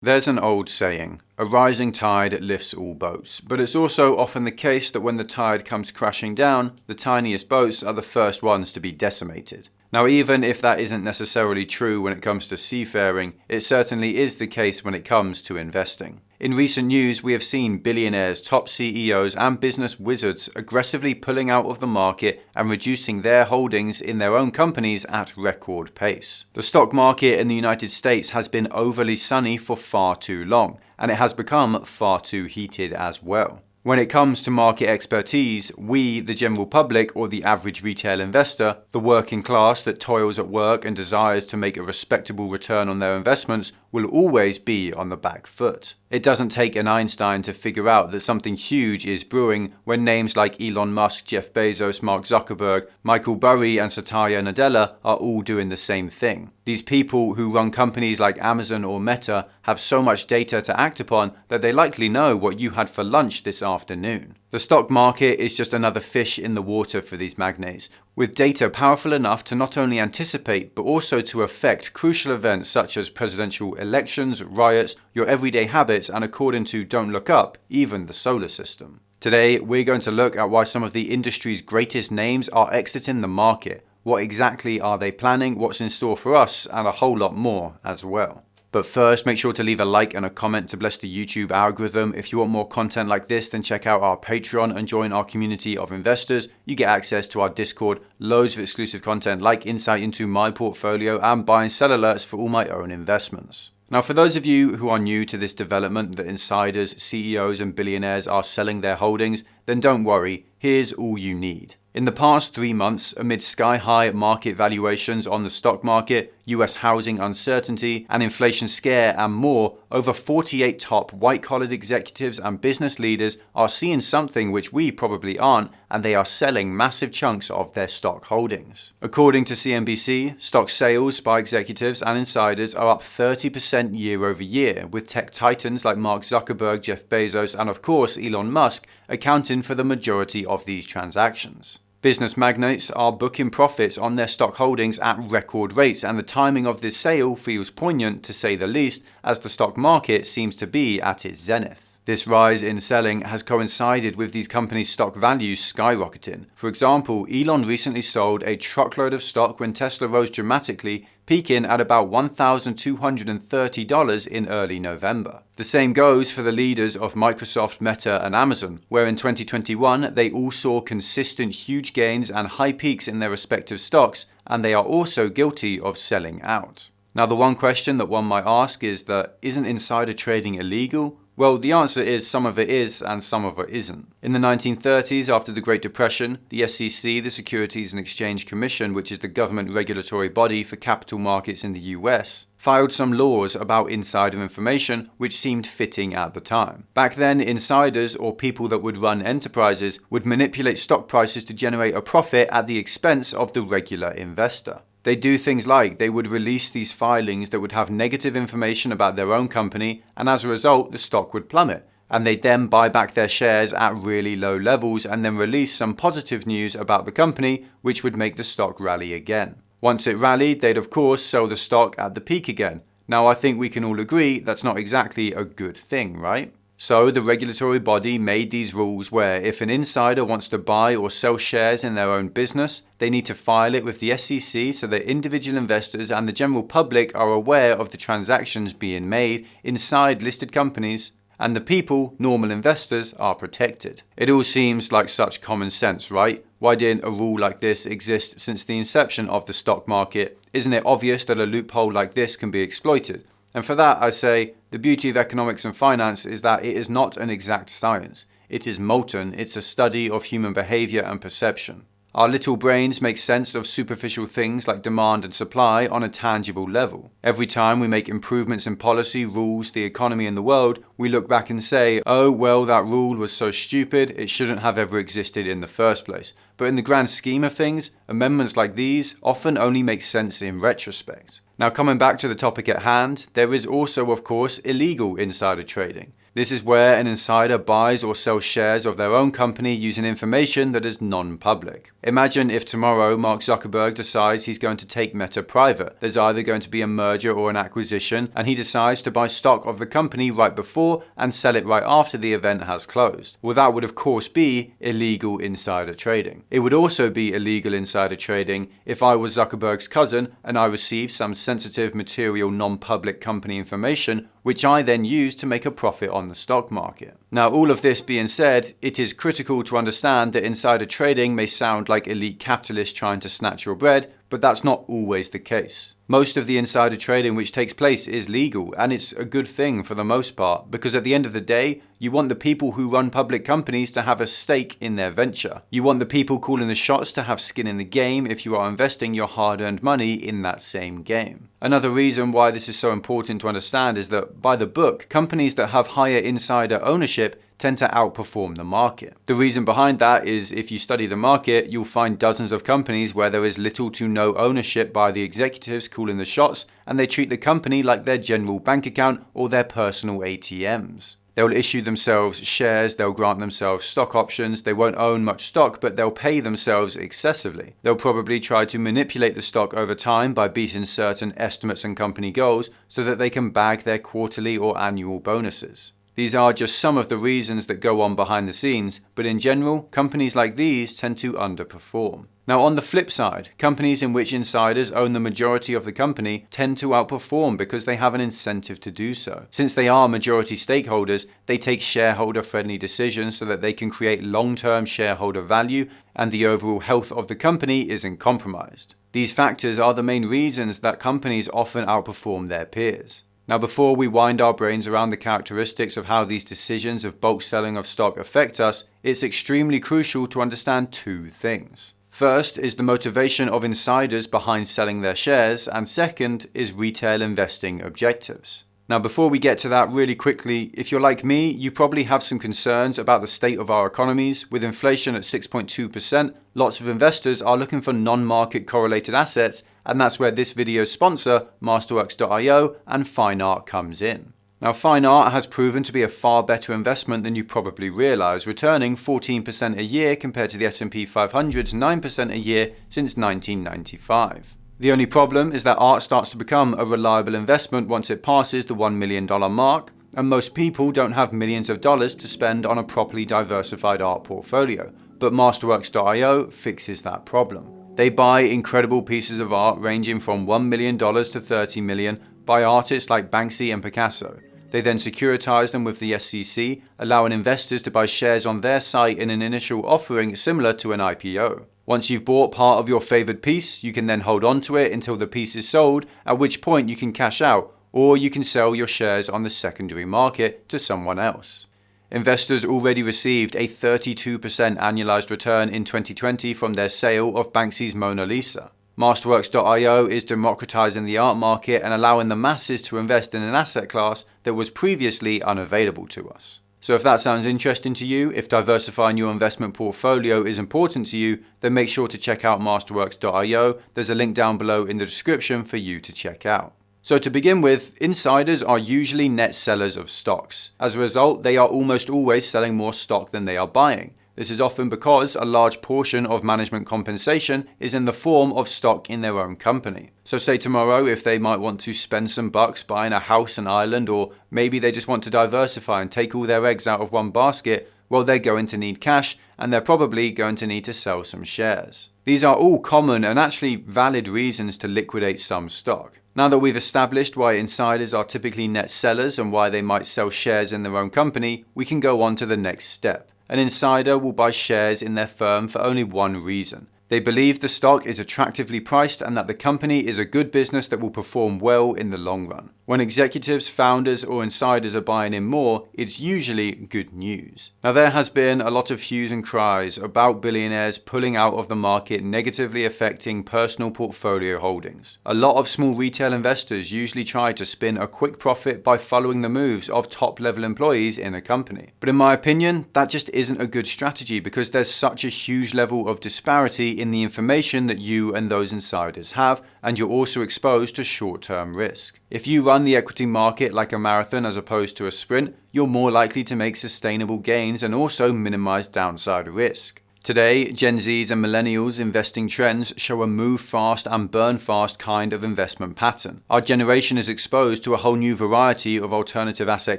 There's an old saying, a rising tide lifts all boats, but it's also often the case that when the tide comes crashing down, the tiniest boats are the first ones to be decimated. Now, even if that isn't necessarily true when it comes to seafaring, it certainly is the case when it comes to investing. In recent news, we have seen billionaires, top CEOs, and business wizards aggressively pulling out of the market and reducing their holdings in their own companies at record pace. The stock market in the United States has been overly sunny for far too long, and it has become far too heated as well. When it comes to market expertise, we, the general public or the average retail investor, the working class that toils at work and desires to make a respectable return on their investments, will always be on the back foot. It doesn't take an Einstein to figure out that something huge is brewing when names like Elon Musk, Jeff Bezos, Mark Zuckerberg, Michael Burry and Satya Nadella are all doing the same thing. These people who run companies like Amazon or Meta have so much data to act upon that they likely know what you had for lunch this afternoon. The stock market is just another fish in the water for these magnates, with data powerful enough to not only anticipate but also to affect crucial events such as presidential elections, riots, your everyday habits, and according to Don't Look Up, even the solar system. Today, we're going to look at why some of the industry's greatest names are exiting the market. What exactly are they planning, what's in store for us, and a whole lot more as well. But first, make sure to leave a like and a comment to bless the YouTube algorithm. If you want more content like this, then check out our Patreon and join our community of investors. You get access to our Discord, loads of exclusive content like insight into my portfolio and buy and sell alerts for all my own investments. Now, for those of you who are new to this development that insiders, CEOs and billionaires are selling their holdings, then don't worry, here's all you need. In the past 3 months, amid sky-high market valuations on the stock market, US housing uncertainty, an inflation scare and more, over 48 top white-collared executives and business leaders are seeing something which we probably aren't, and they are selling massive chunks of their stock holdings. According to CNBC, stock sales by executives and insiders are up 30% year over year, with tech titans like Mark Zuckerberg, Jeff Bezos, and of course Elon Musk accounting for the majority of these transactions. Business magnates are booking profits on their stock holdings at record rates, and the timing of this sale feels poignant to say the least, as the stock market seems to be at its zenith. This rise in selling has coincided with these companies' stock values skyrocketing. For example, Elon recently sold a truckload of stock when Tesla rose dramatically, peaking at about $1,230 in early November. The same goes for the leaders of Microsoft, Meta, and Amazon, where in 2021 they all saw consistent huge gains and high peaks in their respective stocks, and they are also guilty of selling out. Now, the one question that one might ask is that, isn't insider trading illegal? Well, the answer is some of it is and some of it isn't. In the 1930s, after the Great Depression, the SEC, the Securities and Exchange Commission, which is the government regulatory body for capital markets in the US, filed some laws about insider information which seemed fitting at the time. Back then, insiders, or people that would run enterprises, would manipulate stock prices to generate a profit at the expense of the regular investor. They do things like they would release these filings that would have negative information about their own company, and as a result, the stock would plummet. And they'd then buy back their shares at really low levels and then release some positive news about the company, which would make the stock rally again. Once it rallied, they'd of course sell the stock at the peak again. Now, I think we can all agree that's not exactly a good thing, right? So the regulatory body made these rules where if an insider wants to buy or sell shares in their own business, they need to file it with the SEC so that individual investors and the general public are aware of the transactions being made inside listed companies, and the people, normal investors, are protected. It all seems like such common sense, right? Why didn't a rule like this exist since the inception of the stock market? Isn't it obvious that a loophole like this can be exploited? And for that, I say, the beauty of economics and finance is that it is not an exact science. It is molten. It's a study of human behavior and perception. Our little brains make sense of superficial things like demand and supply on a tangible level. Every time we make improvements in policy, rules, the economy, and the world, we look back and say, oh, well, that rule was so stupid, it shouldn't have ever existed in the first place. But in the grand scheme of things, amendments like these often only make sense in retrospect. Now, coming back to the topic at hand, there is also, of course, illegal insider trading. This is where an insider buys or sells shares of their own company using information that is non-public. Imagine if tomorrow Mark Zuckerberg decides he's going to take Meta private. There's either going to be a merger or an acquisition, and he decides to buy stock of the company right before and sell it right after the event has closed. Well, that would of course be illegal insider trading. It would also be illegal insider trading if I was Zuckerberg's cousin and I received some sensitive material non-public company information which I then use to make a profit on the stock market. Now, all of this being said, it is critical to understand that insider trading may sound like elite capitalists trying to snatch your bread, but that's not always the case. Most of the insider trading which takes place is legal, and it's a good thing for the most part, because at the end of the day, you want the people who run public companies to have a stake in their venture. You want the people calling the shots to have skin in the game if you are investing your hard-earned money in that same game. Another reason why this is so important to understand is that, by the book, companies that have higher insider ownership tend to outperform the market. The reason behind that is if you study the market, you'll find dozens of companies where there is little to no ownership by the executives calling the shots, and they treat the company like their general bank account or their personal ATMs. They'll issue themselves shares, they'll grant themselves stock options, they won't own much stock, but they'll pay themselves excessively. They'll probably try to manipulate the stock over time by beating certain estimates and company goals so that they can bag their quarterly or annual bonuses. These are just some of the reasons that go on behind the scenes, but in general, companies like these tend to underperform. Now, on the flip side, companies in which insiders own the majority of the company tend to outperform because they have an incentive to do so. Since they are majority stakeholders, they take shareholder-friendly decisions so that they can create long-term shareholder value and the overall health of the company isn't compromised. These factors are the main reasons that companies often outperform their peers. Now, before we wind our brains around the characteristics of how these decisions of bulk selling of stock affect us, it's extremely crucial to understand two things. First is the motivation of insiders behind selling their shares, and second is retail investing objectives. Now, before we get to that really quickly, if you're like me, you probably have some concerns about the state of our economies. With inflation at 6.2%, lots of investors are looking for non-market correlated assets, and that's where this video's sponsor, Masterworks.io and Fine Art comes in. Now, Fine Art has proven to be a far better investment than you probably realize, returning 14% a year compared to the S&P 500's 9% a year since 1995. The only problem is that art starts to become a reliable investment once it passes the $1 million mark, and most people don't have millions of dollars to spend on a properly diversified art portfolio, but Masterworks.io fixes that problem. They buy incredible pieces of art ranging from $1 million to $30 million by artists like Banksy and Picasso. They then securitize them with the SEC, allowing investors to buy shares on their site in an initial offering similar to an IPO. Once you've bought part of your favored piece, you can then hold on to it until the piece is sold, at which point you can cash out, or you can sell your shares on the secondary market to someone else. Investors already received a 32% annualized return in 2020 from their sale of Banksy's Mona Lisa. Masterworks.io is democratizing the art market and allowing the masses to invest in an asset class that was previously unavailable to us. So if that sounds interesting to you, if diversifying your investment portfolio is important to you, then make sure to check out Masterworks.io. There's a link down below in the description for you to check out. So to begin with, insiders are usually net sellers of stocks. As a result, they are almost always selling more stock than they are buying. This is often because a large portion of management compensation is in the form of stock in their own company. So say tomorrow if they might want to spend some bucks buying a house in Ireland, or maybe they just want to diversify and take all their eggs out of one basket, well, they're going to need cash and they're probably going to need to sell some shares. These are all common and actually valid reasons to liquidate some stock. Now that we've established why insiders are typically net sellers and why they might sell shares in their own company, we can go on to the next step. An insider will buy shares in their firm for only one reason. They believe the stock is attractively priced and that the company is a good business that will perform well in the long run. When executives, founders, or insiders are buying in more, it's usually good news. Now, there has been a lot of hues and cries about billionaires pulling out of the market, negatively affecting personal portfolio holdings. A lot of small retail investors usually try to spin a quick profit by following the moves of top-level employees in a company. But in my opinion, that just isn't a good strategy because there's such a huge level of disparity in the information that you and those insiders have, and you're also exposed to short-term risk. If you run the equity market like a marathon as opposed to a sprint, you're more likely to make sustainable gains and also minimize downside risk. Today, Gen Zs and millennials' investing trends show a move fast and burn fast kind of investment pattern. Our generation is exposed to a whole new variety of alternative asset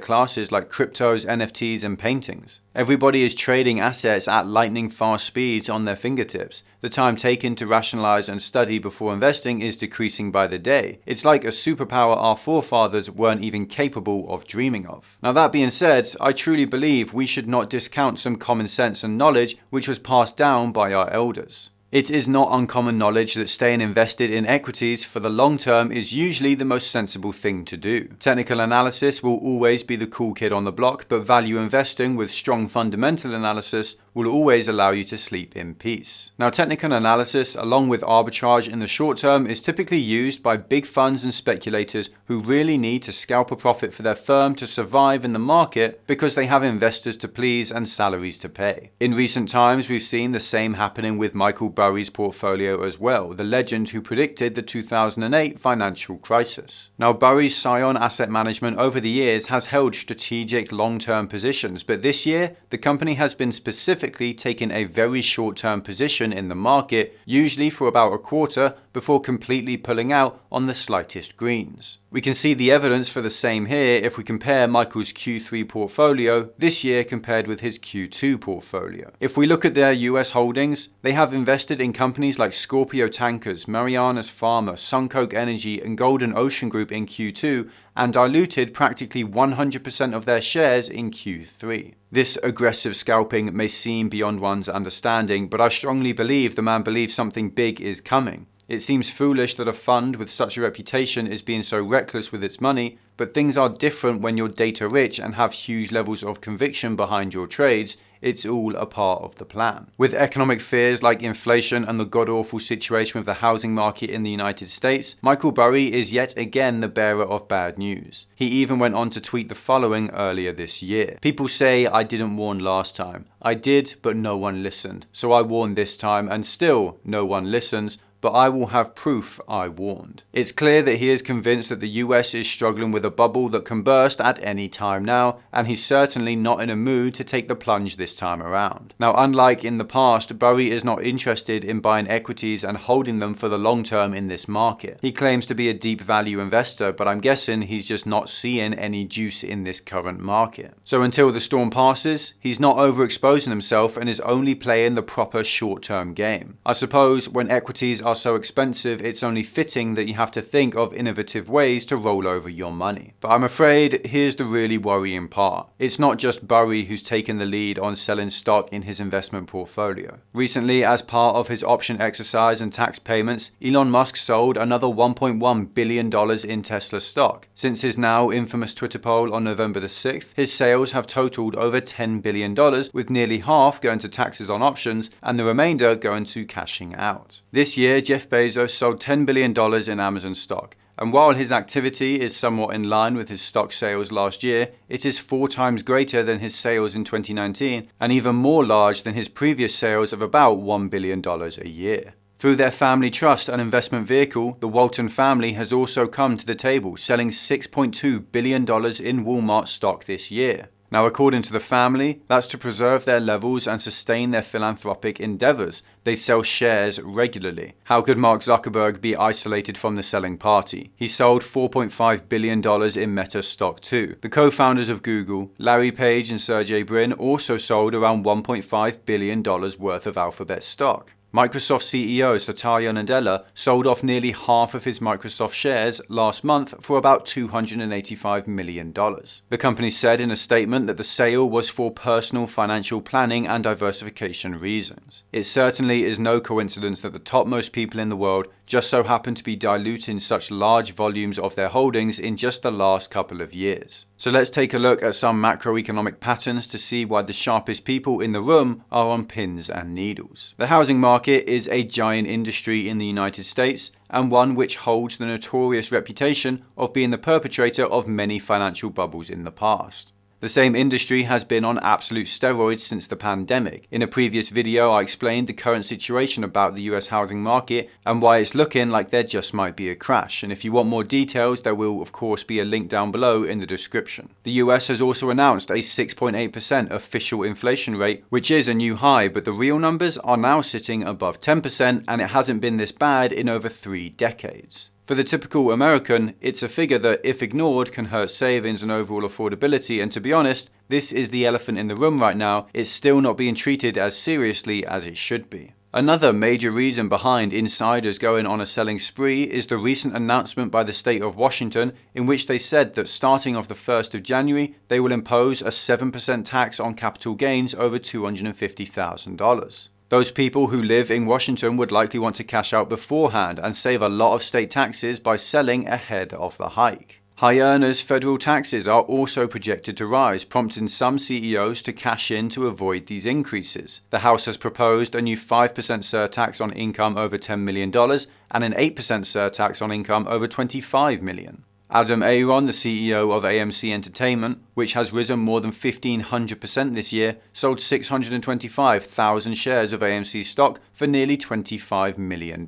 classes like cryptos, NFTs, and paintings. Everybody is trading assets at lightning fast speeds on their fingertips. The time taken to rationalize and study before investing is decreasing by the day. It's like a superpower our forefathers weren't even capable of dreaming of. Now that being said, I truly believe we should not discount some common sense and knowledge which was passed down by our elders. It is not uncommon knowledge that staying invested in equities for the long term is usually the most sensible thing to do. Technical analysis will always be the cool kid on the block, but value investing with strong fundamental analysis will always allow you to sleep in peace. Now, technical analysis, along with arbitrage in the short term, is typically used by big funds and speculators who really need to scalp a profit for their firm to survive in the market because they have investors to please and salaries to pay. In recent times, we've seen the same happening with Michael Burry's portfolio as well, the legend who predicted the 2008 financial crisis. Now, Burry's Scion Asset Management over the years has held strategic long-term positions, but this year, the company has been specifically taking a very short-term position in the market, usually for about a quarter, before completely pulling out on the slightest greens. We can see the evidence for the same here if we compare Michael's Q3 portfolio this year compared with his Q2 portfolio. If we look at their US holdings, they have invested in companies like Scorpio Tankers, Marianas Pharma, Suncoke Energy, and Golden Ocean Group in Q2 and diluted practically 100% of their shares in Q3. This aggressive scalping may seem beyond one's understanding, but I strongly believe the man believes something big is coming. It seems foolish that a fund with such a reputation is being so reckless with its money, but things are different when you're data rich and have huge levels of conviction behind your trades. It's all a part of the plan. With economic fears like inflation and the god-awful situation with the housing market in the United States, Michael Burry is yet again the bearer of bad news. He even went on to tweet the following earlier this year. People say I didn't warn last time. I did, but no one listened. So I warned this time and still no one listens. But I will have proof I warned. It's clear that he is convinced that the US is struggling with a bubble that can burst at any time now, and he's certainly not in a mood to take the plunge this time around. Now, unlike in the past, Burry is not interested in buying equities and holding them for the long term in this market. He claims to be a deep value investor, but I'm guessing he's just not seeing any juice in this current market. So until the storm passes, he's not overexposing himself and is only playing the proper short-term game. I suppose when equities are so expensive, it's only fitting that you have to think of innovative ways to roll over your money. But I'm afraid here's the really worrying part. It's not just Burry who's taken the lead on selling stock in his investment portfolio. Recently, as part of his option exercise and tax payments, Elon Musk sold another $1.1 billion in Tesla stock. Since his now infamous Twitter poll on November the 6th, his sales have totaled over $10 billion, with nearly half going to taxes on options and the remainder going to cashing out. This year, Jeff Bezos sold $10 billion in Amazon stock, and while his activity is somewhat in line with his stock sales last year, it is 4 times greater than his sales in 2019 and even more large than his previous sales of about $1 billion a year. Through their family trust and investment vehicle, the Walton family has also come to the table, selling $6.2 billion in Walmart stock this year. Now, according to the family, that's to preserve their levels and sustain their philanthropic endeavors. They sell shares regularly. How could Mark Zuckerberg be isolated from the selling party? He sold $4.5 billion in Meta stock too. The co-founders of Google, Larry Page and Sergey Brin, also sold around $1.5 billion worth of Alphabet stock. Microsoft CEO Satya Nadella sold off nearly half of his Microsoft shares last month for about $285 million. The company said in a statement that the sale was for personal financial planning and diversification reasons. It certainly is no coincidence that the topmost people in the world just so happen to be diluting such large volumes of their holdings in just the last couple of years. So let's take a look at some macroeconomic patterns to see why the sharpest people in the room are on pins and needles. The housing market is a giant industry in the United States and one which holds the notorious reputation of being the perpetrator of many financial bubbles in the past. The same industry has been on absolute steroids since the pandemic. In a previous video, I explained the current situation about the US housing market and why it's looking like there just might be a crash. And if you want more details, there will of course be a link down below in the description. The US has also announced a 6.8% official inflation rate, which is a new high, but the real numbers are now sitting above 10%, and it hasn't been this bad in over 3 decades. For the typical American, it's a figure that, if ignored, can hurt savings and overall affordability, and to be honest, this is the elephant in the room right now. It's still not being treated as seriously as it should be. Another major reason behind insiders going on a selling spree is the recent announcement by the state of Washington, in which they said that starting off the 1st of January, they will impose a 7% tax on capital gains over $250,000. Those people who live in Washington would likely want to cash out beforehand and save a lot of state taxes by selling ahead of the hike. High earners' federal taxes are also projected to rise, prompting some CEOs to cash in to avoid these increases. The House has proposed a new 5% surtax on income over $10 million and an 8% surtax on income over $25 million. Adam Aron, the CEO of AMC Entertainment, which has risen more than 1,500% this year, sold 625,000 shares of AMC stock for nearly $25 million.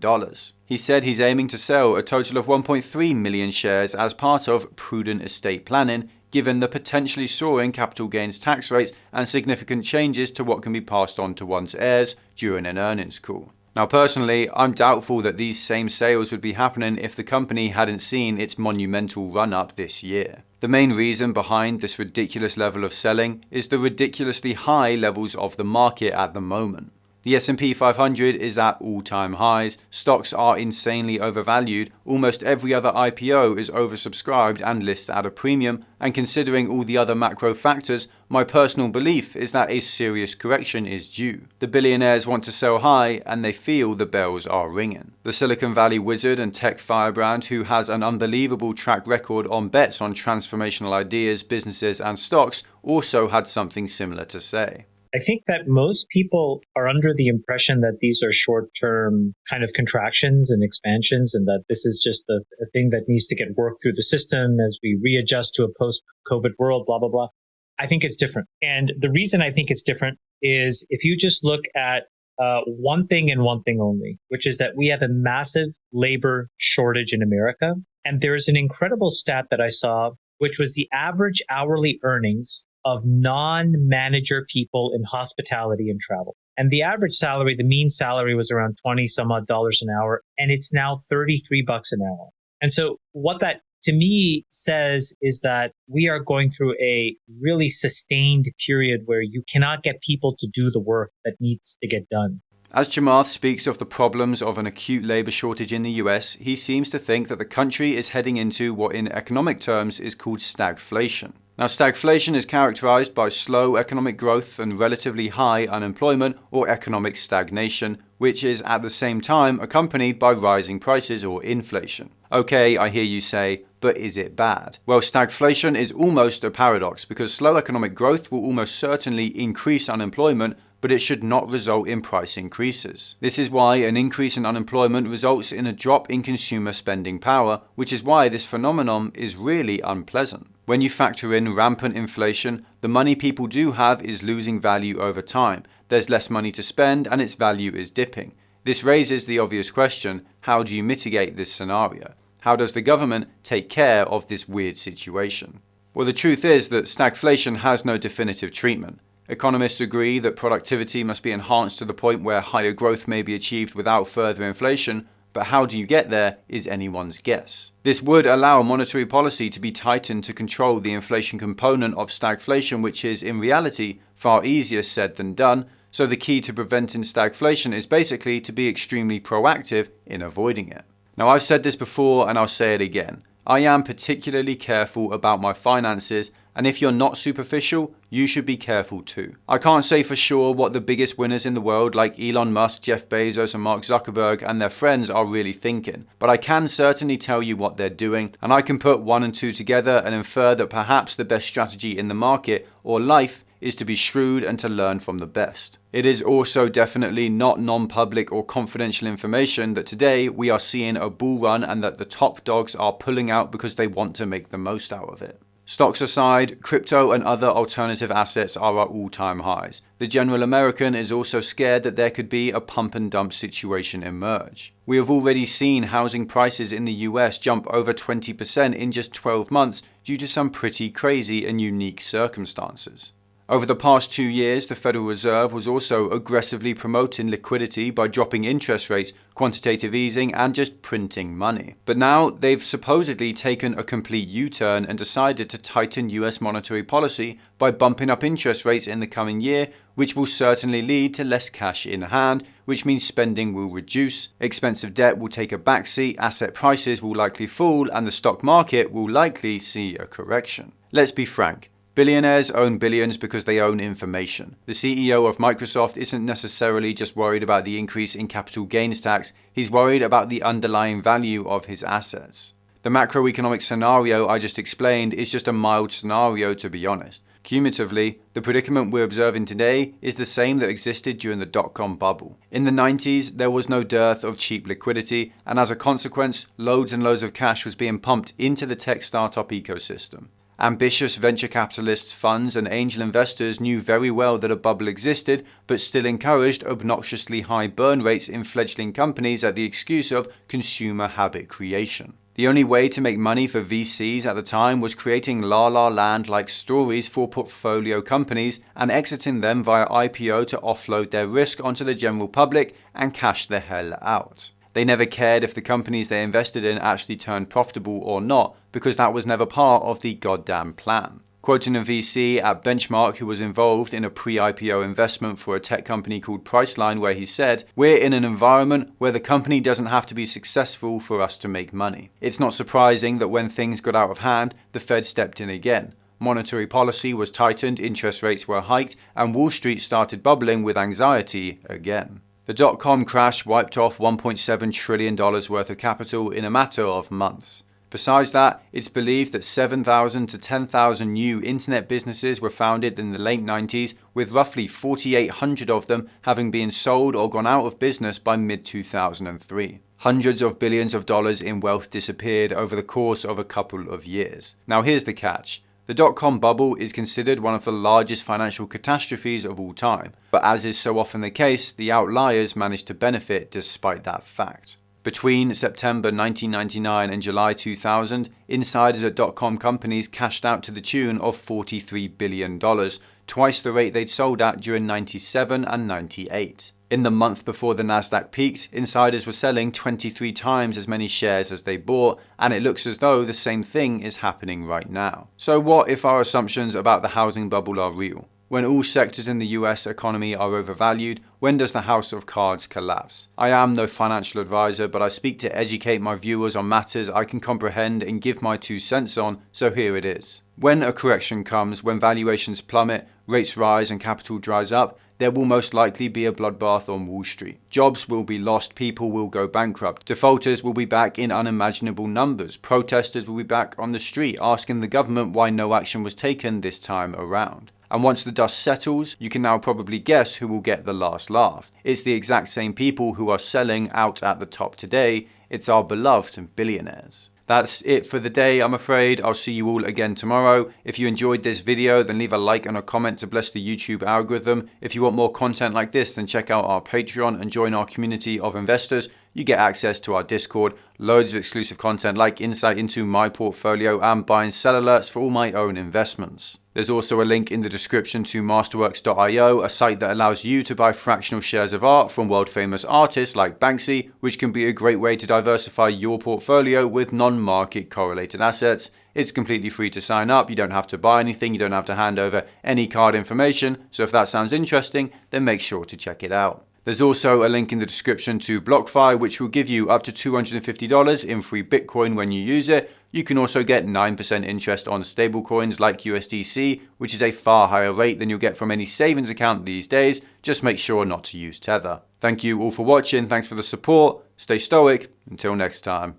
He said he's aiming to sell a total of 1.3 million shares as part of prudent estate planning, given the potentially soaring capital gains tax rates and significant changes to what can be passed on to one's heirs during an earnings call. Now personally, I'm doubtful that these same sales would be happening if the company hadn't seen its monumental run-up this year. The main reason behind this ridiculous level of selling is the ridiculously high levels of the market at the moment. The S&P 500 is at all-time highs, stocks are insanely overvalued, almost every other IPO is oversubscribed and lists at a premium, and considering all the other macro factors, my personal belief is that a serious correction is due. The billionaires want to sell high, and they feel the bells are ringing. The Silicon Valley wizard and tech firebrand, who has an unbelievable track record on bets on transformational ideas, businesses, and stocks, also had something similar to say. I think that most people are under the impression that these are short-term kind of contractions and expansions, and that this is just a thing that needs to get worked through the system as we readjust to a post-COVID world, blah, blah, blah. I think it's different. And the reason I think it's different is if you just look at one thing and one thing only, which is that we have a massive labor shortage in America. And there's an incredible stat that I saw, which was the average hourly earnings of non-manager people in hospitality and travel. And the average salary, the mean salary was around 20 some odd dollars an hour, and it's now $33 an hour. And so what that to me says is that we are going through a really sustained period where you cannot get people to do the work that needs to get done. As Chamath speaks of the problems of an acute labour shortage in the US, he seems to think that the country is heading into what in economic terms is called stagflation. Now, stagflation is characterized by slow economic growth and relatively high unemployment, or economic stagnation, which is at the same time accompanied by rising prices or inflation. Okay, I hear you say, but is it bad? Well, stagflation is almost a paradox because slow economic growth will almost certainly increase unemployment, but it should not result in price increases. This is why an increase in unemployment results in a drop in consumer spending power, which is why this phenomenon is really unpleasant. When you factor in rampant inflation, the money people do have is losing value over time. There's less money to spend and its value is dipping. This raises the obvious question, how do you mitigate this scenario? How does the government take care of this weird situation? Well, the truth is that stagflation has no definitive treatment. Economists agree that productivity must be enhanced to the point where higher growth may be achieved without further inflation, but how do you get there is anyone's guess. This would allow monetary policy to be tightened to control the inflation component of stagflation, which is, in reality, far easier said than done, so the key to preventing stagflation is basically to be extremely proactive in avoiding it. Now, I've said this before and I'll say it again. I am particularly careful about my finances, and if you're not superficial, you should be careful too. I can't say for sure what the biggest winners in the world like Elon Musk, Jeff Bezos and Mark Zuckerberg and their friends are really thinking, but I can certainly tell you what they're doing, and I can put 1 and 2 together and infer that perhaps the best strategy in the market or life is to be shrewd and to learn from the best. It is also definitely not non-public or confidential information that today we are seeing a bull run and that the top dogs are pulling out because they want to make the most out of it. Stocks aside, crypto and other alternative assets are at all-time highs. The general American is also scared that there could be a pump and dump situation emerge. We have already seen housing prices in the US jump over 20% in just 12 months due to some pretty crazy and unique circumstances. Over the past 2 years, the Federal Reserve was also aggressively promoting liquidity by dropping interest rates, quantitative easing, and just printing money. But now they've supposedly taken a complete U-turn and decided to tighten US monetary policy by bumping up interest rates in the coming year, which will certainly lead to less cash in hand, which means spending will reduce, expensive debt will take a backseat, asset prices will likely fall, and the stock market will likely see a correction. Let's be frank. Billionaires own billions because they own information. The CEO of Microsoft isn't necessarily just worried about the increase in capital gains tax, he's worried about the underlying value of his assets. The macroeconomic scenario I just explained is just a mild scenario, to be honest. Cumulatively, the predicament we're observing today is the same that existed during the dot-com bubble. In the 90s, there was no dearth of cheap liquidity, and as a consequence, loads and loads of cash was being pumped into the tech startup ecosystem. Ambitious venture capitalists, funds, and angel investors knew very well that a bubble existed, but still encouraged obnoxiously high burn rates in fledgling companies at the excuse of consumer habit creation. The only way to make money for VCs at the time was creating La La Land-like stories for portfolio companies and exiting them via IPO to offload their risk onto the general public and cash the hell out. They never cared if the companies they invested in actually turned profitable or not, because that was never part of the goddamn plan. Quoting a VC at Benchmark who was involved in a pre-IPO investment for a tech company called Priceline, where he said, "We're in an environment where the company doesn't have to be successful for us to make money." It's not surprising that when things got out of hand, the Fed stepped in again. Monetary policy was tightened, interest rates were hiked, and Wall Street started bubbling with anxiety again. The dot-com crash wiped off $1.7 trillion worth of capital in a matter of months. Besides that, it's believed that 7,000 to 10,000 new internet businesses were founded in the late 90s, with roughly 4,800 of them having been sold or gone out of business by mid-2003. Hundreds of billions of dollars in wealth disappeared over the course of a couple of years. Now here's the catch. The dot-com bubble is considered one of the largest financial catastrophes of all time, but as is so often the case, the outliers managed to benefit despite that fact. Between September 1999 and July 2000, insiders at dot-com companies cashed out to the tune of $43 billion, twice the rate they'd sold at during 97 and 98. In the month before the Nasdaq peaked, insiders were selling 23 times as many shares as they bought, and it looks as though the same thing is happening right now. So what if our assumptions about the housing bubble are real? When all sectors in the US economy are overvalued, when does the house of cards collapse? I am no financial advisor, but I speak to educate my viewers on matters I can comprehend and give my 2 cents on, so here it is. When a correction comes, when valuations plummet, rates rise and capital dries up, there will most likely be a bloodbath on Wall Street. Jobs will be lost, people will go bankrupt, defaulters will be back in unimaginable numbers, protesters will be back on the street asking the government why no action was taken this time around. And once the dust settles, you can now probably guess who will get the last laugh. It's the exact same people who are selling out at the top today. It's our beloved billionaires. That's it for the day, I'm afraid. I'll see you all again tomorrow. If you enjoyed this video, then leave a like and a comment to bless the YouTube algorithm. If you want more content like this, then check out our Patreon and join our community of investors. You get access to our Discord, loads of exclusive content like insight into my portfolio and buy and sell alerts for all my own investments. There's also a link in the description to masterworks.io, a site that allows you to buy fractional shares of art from world famous artists like Banksy, which can be a great way to diversify your portfolio with non-market correlated assets. It's completely free to sign up, you don't have to buy anything, you don't have to hand over any card information, so if that sounds interesting, then make sure to check it out. There's also a link in the description to BLOCKFI, which will give you up to $250 in free Bitcoin when you use it. You can also get 9% interest on stablecoins like USDC, which is a far higher rate than you'll get from any savings account these days. Just make sure not to use Tether. Thank you all for watching, thanks for the support, stay stoic, until next time.